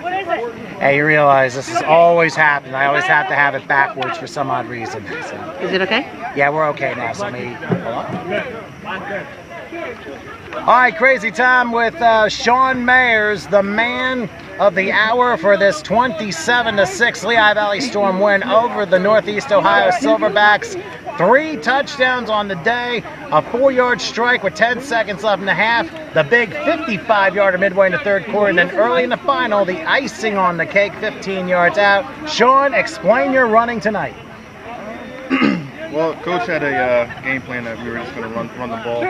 Hey, you realize this has always happened. I always have to have it backwards for some odd reason. So. Is it okay? Yeah, we're okay now. So maybe. All right, crazy time with Sean Mayers, the man of the hour for this 27-6 Lehigh Valley Storm win over the Northeast Ohio Silverbacks. 3 touchdowns on the day, a 4-yard strike with 10 seconds left in the half, the big 55-yarder midway in the third quarter, and then early in the final, the icing on the cake, 15 yards out. Sean, explain your running tonight. Well, Coach had a game plan that we were just going to run the ball.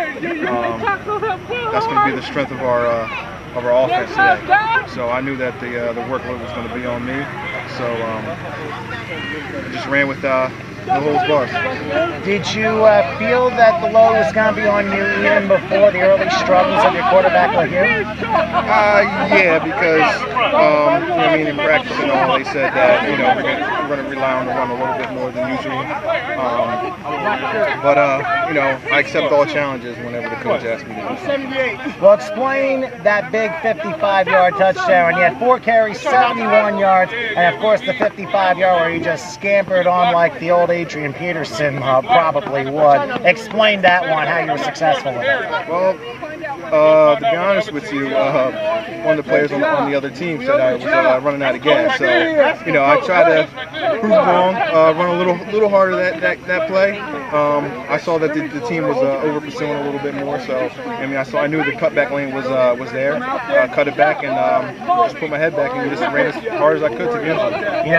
That's going to be the strength of our offense today. So I knew that the workload was going to be on me. So I just ran with no holds barred. Did you feel that the load was going to be on you even before the early struggles of your quarterback like you? Yeah, because in practice and all, they said that we're going to rely on the run a little bit more than usual. But I accept all challenges whenever the coach asks me to. Well, explain that big 55-yard touchdown. You had 4 carries, 71 yards, and of course the 55-yard where you just scampered on like the old Adrian Peterson probably would. Explain that one, how you were successful with it. Well, to be honest with you, one of the players on the other team said I was running out of gas. So, I tried to prove wrong, run a little harder that play. I saw that the team was over pursuing a little bit more. So, I knew the cutback lane was there. Cut it back and just put my head back and just ran as hard as I could to the end zone.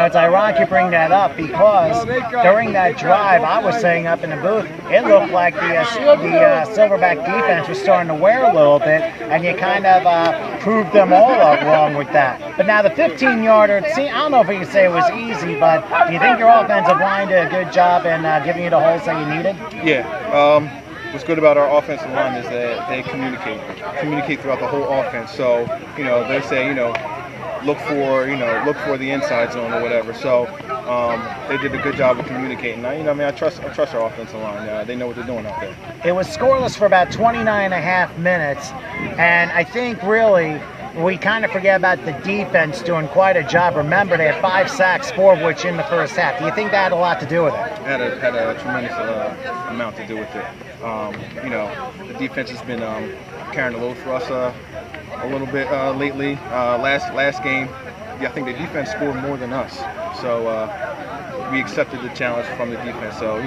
It's ironic you bring that up because during that drive, I was saying up in the booth, it looked like the Silverback defense was starting to wear a little bit, and you kind of proved them all wrong with that. But now the 15-yarder, I don't know if you can say it was easy, but do you think your offensive line did a good job in giving you the holes that you needed? Yeah. What's good about our offensive line is that they communicate throughout the whole offense. So, they say, look for the inside zone or whatever. So they did a good job of communicating. I trust our offensive line. They know what they're doing out there. It was scoreless for about 29.5 minutes, and I think really we kind of forget about the defense doing quite a job. Remember, they had 5 sacks, 4 of which in the first half. Do you think that had a lot to do with it? Had a tremendous amount to do with it. The defense has been carrying the load for us a little bit lately. Last game, I think the defense scored more than us. So we accepted the challenge from the defense. So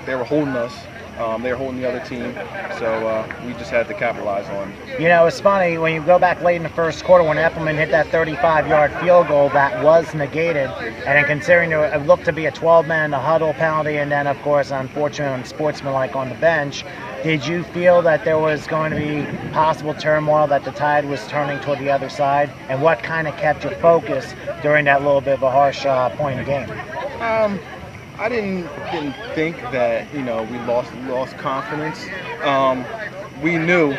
they were holding us. They were holding the other team, so we just had to capitalize on it. It's funny, when you go back late in the first quarter when Epperman hit that 35-yard field goal, that was negated, and then considering it looked to be a 12-man in the huddle penalty, and then, of course, unfortunately, unsportsmanlike on the bench, did you feel that there was going to be possible turmoil, that the tide was turning toward the other side, and what kind of kept your focus during that little bit of a harsh point of game? I didn't think that we lost confidence. We knew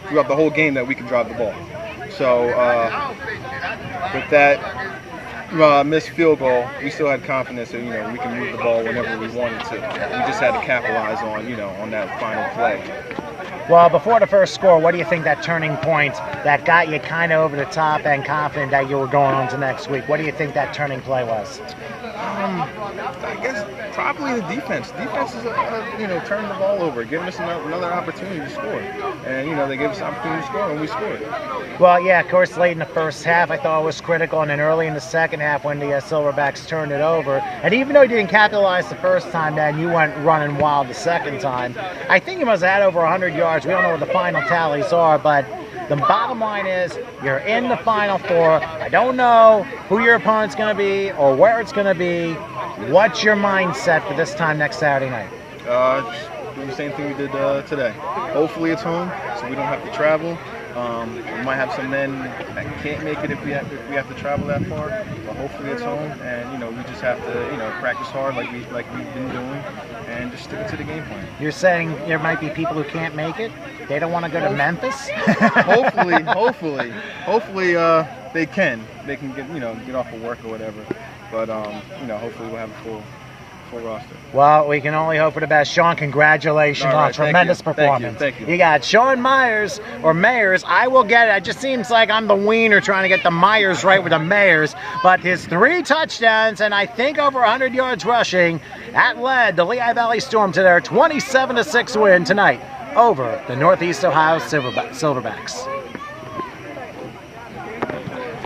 throughout the whole game that we could drive the ball. So with that missed field goal, we still had confidence that we can move the ball whenever we wanted to. We just had to capitalize on on that final play. Well, before the first score, what do you think that turning point that got you kind of over the top and confident that you were going on to next week? What do you think that turning play was? I guess probably the defense. Defense is, turning the ball over, giving us another opportunity to score. And, they gave us an opportunity to score, and we scored. Well, yeah, of course, late in the first half, I thought it was critical, and then early in the second half when the Silverbacks turned it over. And even though you didn't capitalize the first time, then you went running wild the second time. I think you must have had over 100 yards. We don't know what the final tallies are, but the bottom line is you're in the Final Four. I don't know who your opponent's going to be or where it's going to be. What's your mindset for this time next Saturday night? Just doing the same thing we did today. Hopefully it's home, so we don't have to travel. We might have some men that can't make it if we have to travel that far, but hopefully it's home, and we just have to practice hard like we've been doing, and just stick to the game plan. You're saying there might be people who can't make it? They don't want to go to Memphis? Hopefully they can. They can get off of work or whatever, but hopefully we'll have a full full roster. Well, we can only hope for the best. Sean, congratulations on a tremendous performance. Thank you. You got Sean Myers, or Mayers. I will get it. It just seems like I'm the wiener trying to get the Myers right with the Mayers. But his 3 touchdowns and I think over 100 yards rushing, that led the Lehigh Valley Storm to their 27-6 win tonight over the Northeast Ohio Silverbacks.